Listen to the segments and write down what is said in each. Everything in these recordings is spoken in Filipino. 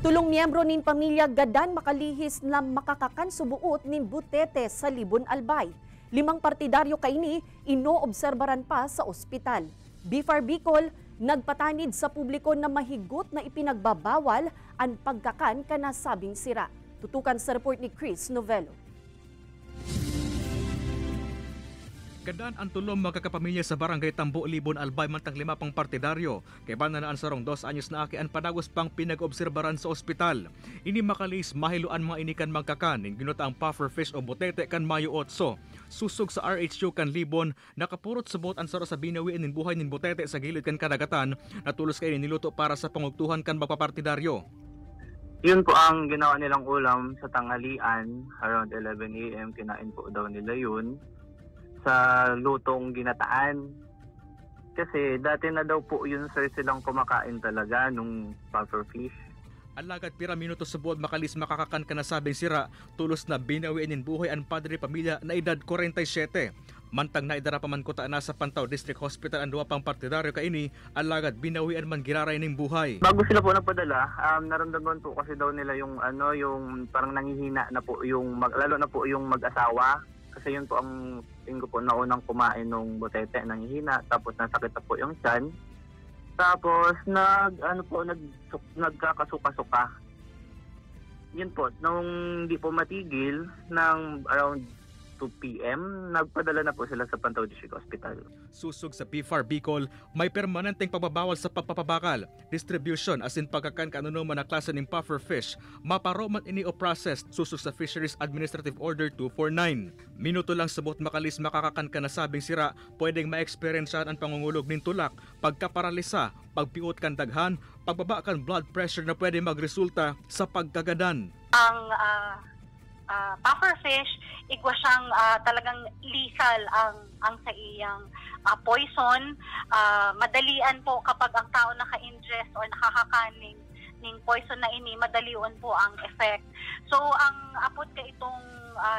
Tulong miyembro nin pamilya gadan makalihis na makakakan subuot nin butete sa Libon Albay. 5 partidaryo kaini inoobserbaran pa sa ospital. BFAR Bicol nagpatanid sa publiko na mahigot na ipinagbabawal ang pagkakan kanasabing sira. Tutukan sa report ni Chris Novello. Gadaan ang tulong magkakapamilya sa barangay Tambo, Libon Albay mantang 5 pang partidaryo. Kay bananaan sarong 2 anyos na aki ang padagos pang pinag-obserbaran sa ospital. Ini makalis mahiluan mga inikan magkakan ning ginuta ang puffer fish o butete kan Mayo 8. Susog sa RHU kan Libon nakapurot subot ang saro sa binawiin nin buhay nin butete sa gilid kan kadagatan natulos kay niluto para sa pangugtuhan kan magpapartidaryo. Yun po ang ginawa nilang ulam sa tanghalian around 11 AM. Kinain po daw nila yun sa lutong ginataan. Kasi dati na daw po yun sir silang kumakain talaga nung puffer fish. Alagad pira minuto subod makalis makakakan kanasabing sira tulos na binawiin nin buhay ang padre pamilya na edad 47. Mantang naidara pa man kuta na sa Pantaw District Hospital ang 2 pang partidaryo kaini alagad binawian man giraray ning buhay. Bago sila po napadala, naramdaman po kasi daw nila yung yung parang nanghihina na po yung lalo na po yung mag-asawa. Kasi yun po ang tingko po naunang kumain ng butete, nanghihina, tapos nasakit na po yung tiyan. Tapos nagkakasuka-suka. Yun po, nung hindi po matigil ng around 2 PM, nagpadala na po sila sa Pantaw District Hospital. Susog sa BFAR Bicol, may permanenteng pagbabawal sa pagpapabakal, distribution as in pagkakan kanuno man na klase ng puffer fish, maparo man ini o processed, susog sa Fisheries Administrative Order 249. Minuto lang sabot makalis makakakan ka nasabing sira, pwedeng ma-experiencean ang pangungulog nin tulak, pagkaparalisa, pagpiot kan daghan, pagbaba kan blood pressure na pwede magresulta sa pagkagadan. Ang puffer fish, igwa siyang talagang lethal ang sa iyang poison. Madalian po kapag ang tao naka-ingest or nakakakaning ning poison na ini, madalion po ang effect. So ang apod ka itong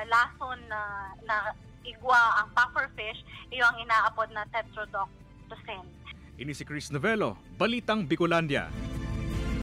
lason na igwa ang puffer fish, iyo ang inaapod na tetrodotoxin. Ini si Chris Novello, Balitang Bicolandia.